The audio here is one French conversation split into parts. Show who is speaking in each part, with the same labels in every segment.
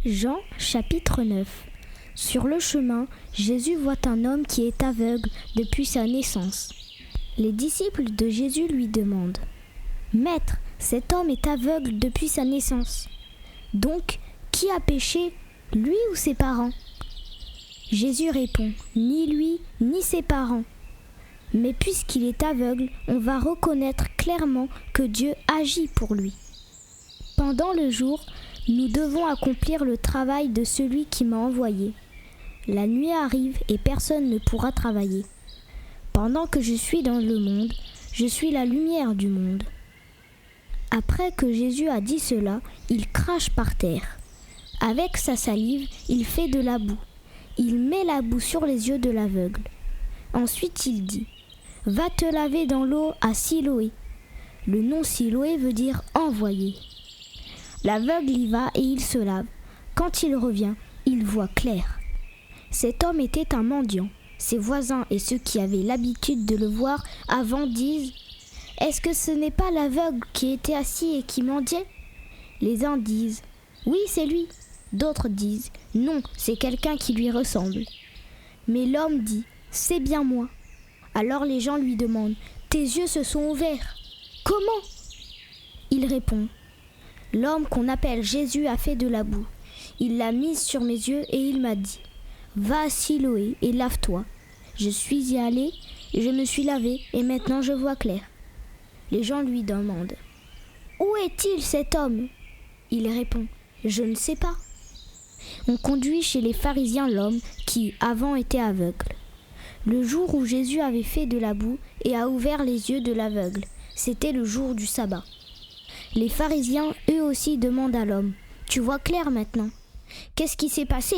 Speaker 1: Jean chapitre 9. Sur le chemin, Jésus voit un homme qui est aveugle depuis sa naissance. Les disciples de Jésus lui demandent « Maître, cet homme est aveugle depuis sa naissance. Donc, qui a péché, lui ou ses parents ?» Jésus répond « Ni lui, ni ses parents. Mais puisqu'il est aveugle, on va reconnaître clairement que Dieu agit pour lui. Pendant le jour, nous devons accomplir le travail de celui qui m'a envoyé. La nuit arrive et personne ne pourra travailler. Pendant que je suis dans le monde, je suis la lumière du monde. » Après que Jésus a dit cela, il crache par terre. Avec sa salive, il fait de la boue. Il met la boue sur les yeux de l'aveugle. Ensuite, il dit « Va te laver dans l'eau à Siloé. » Le nom Siloé veut dire « envoyé ». L'aveugle y va et il se lave. Quand il revient, il voit clair. Cet homme était un mendiant. Ses voisins et ceux qui avaient l'habitude de le voir avant disent « Est-ce que ce n'est pas l'aveugle qui était assis et qui mendiait ?» Les uns disent « Oui, c'est lui ». D'autres disent « Non, c'est quelqu'un qui lui ressemble ». Mais l'homme dit « C'est bien moi ». Alors les gens lui demandent « Tes yeux se sont ouverts. Comment ?» Il répond « L'homme qu'on appelle Jésus a fait de la boue. Il l'a mise sur mes yeux et il m'a dit « Va à Siloé et lave-toi ». Je suis y allé, je me suis lavé et maintenant je vois clair. Les gens lui demandent « Où est-il cet homme ?» Il répond « Je ne sais pas ». On conduit chez les pharisiens l'homme qui avant était aveugle. Le jour où Jésus avait fait de la boue et a ouvert les yeux de l'aveugle, c'était le jour du sabbat. Les pharisiens, eux aussi, demandent à l'homme « Tu vois clair maintenant. Qu'est-ce qui s'est passé ?»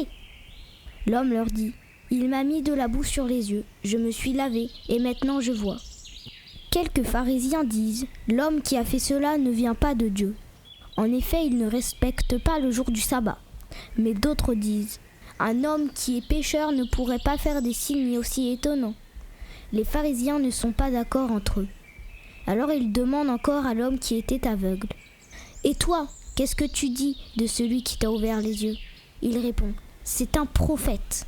Speaker 1: L'homme leur dit « Il m'a mis de la boue sur les yeux, je me suis lavé et maintenant je vois. » Quelques pharisiens disent « L'homme qui a fait cela ne vient pas de Dieu. En effet, il ne respecte pas le jour du sabbat. » Mais d'autres disent « Un homme qui est pécheur ne pourrait pas faire des signes aussi étonnants. » Les pharisiens ne sont pas d'accord entre eux. Alors ils demandent encore à l'homme qui était aveugle « Et toi, qu'est-ce que tu dis de celui qui t'a ouvert les yeux ?» Il répond « C'est un prophète. »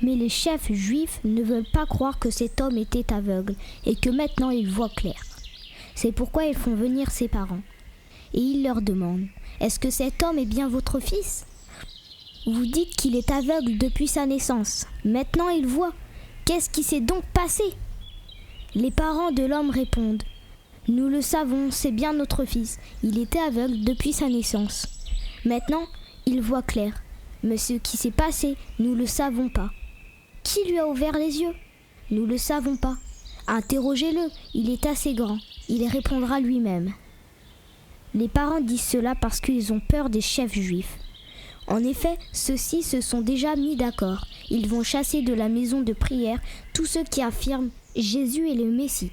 Speaker 1: Mais les chefs juifs ne veulent pas croire que cet homme était aveugle et que maintenant il voit clair. C'est pourquoi ils font venir ses parents. Et ils leur demandent « Est-ce que cet homme est bien votre fils ? Vous dites qu'il est aveugle depuis sa naissance. Maintenant il voit. Qu'est-ce qui s'est donc passé ?» Les parents de l'homme répondent « Nous le savons, c'est bien notre fils. Il était aveugle depuis sa naissance. Maintenant, il voit clair. Mais ce qui s'est passé, nous ne le savons pas. Qui lui a ouvert les yeux ? Nous ne le savons pas. Interrogez-le, il est assez grand. Il répondra lui-même. » Les parents disent cela parce qu'ils ont peur des chefs juifs. En effet, ceux-ci se sont déjà mis d'accord. Ils vont chasser de la maison de prière tous ceux qui affirment « Jésus est le Messie ».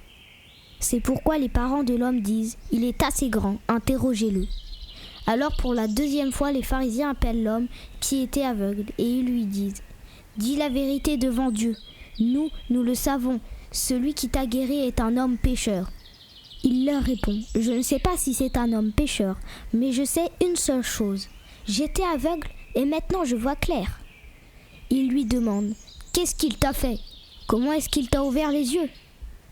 Speaker 1: C'est pourquoi les parents de l'homme disent « Il est assez grand, interrogez-le ». Alors pour la deuxième fois, les pharisiens appellent l'homme qui était aveugle et ils lui disent « Dis la vérité devant Dieu. Nous le savons, celui qui t'a guéri est un homme pécheur. » Il leur répond « Je ne sais pas si c'est un homme pécheur, mais je sais une seule chose. J'étais aveugle et maintenant je vois clair. » Ils lui demandent « Qu'est-ce qu'il t'a fait ? Comment est-ce qu'il t'a ouvert les yeux ?»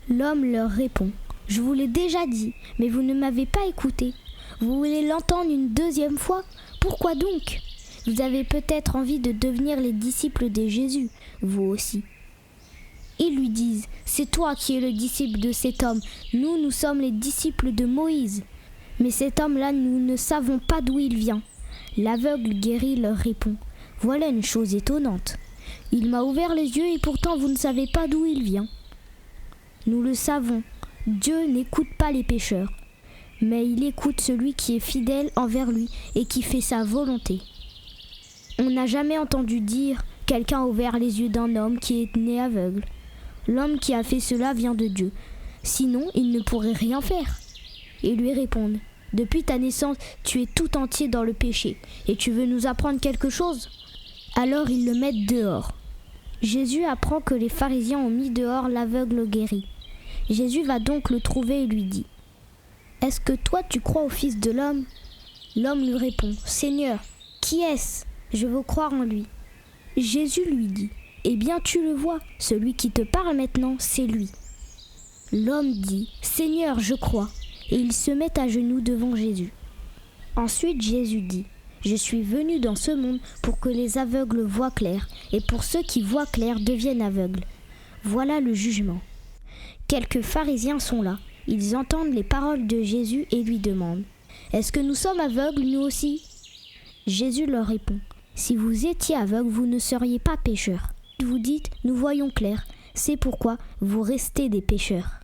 Speaker 1: L'homme leur répond « Je vous l'ai déjà dit, mais vous ne m'avez pas écouté. Vous voulez l'entendre une deuxième fois ? Pourquoi donc ? Vous avez peut-être envie de devenir les disciples de Jésus, vous aussi. » Ils lui disent « C'est toi qui es le disciple de cet homme. Nous sommes les disciples de Moïse. Mais cet homme-là, nous ne savons pas d'où il vient. » L'aveugle guéri leur répond « Voilà une chose étonnante. Il m'a ouvert les yeux et pourtant vous ne savez pas d'où il vient. Nous le savons, Dieu n'écoute pas les pécheurs, mais il écoute celui qui est fidèle envers lui et qui fait sa volonté. On n'a jamais entendu dire « Quelqu'un a ouvert les yeux d'un homme qui est né aveugle. » L'homme qui a fait cela vient de Dieu. Sinon, il ne pourrait rien faire. Et lui répondent « Depuis ta naissance, tu es tout entier dans le péché, et tu veux nous apprendre quelque chose ?» Alors ils le mettent dehors. Jésus apprend que les pharisiens ont mis dehors l'aveugle guéri. Jésus va donc le trouver et lui dit « Est-ce que toi tu crois au Fils de l'homme ?» L'homme lui répond « Seigneur, Qui est-ce ? Je veux croire en lui. Jésus lui dit, eh bien tu le vois, celui qui te parle maintenant, c'est lui. L'homme dit, Seigneur, je crois, et il se met à genoux devant Jésus. Ensuite Jésus dit, je suis venu dans ce monde pour que les aveugles voient clair, et pour ceux qui voient clair deviennent aveugles. Voilà le jugement. Quelques pharisiens sont là, ils entendent les paroles de Jésus et lui demandent, est-ce que nous sommes aveugles nous aussi ? Jésus leur répond, si vous étiez aveugles, vous ne seriez pas pécheurs. Vous dites, nous voyons clair, c'est pourquoi vous restez des pécheurs.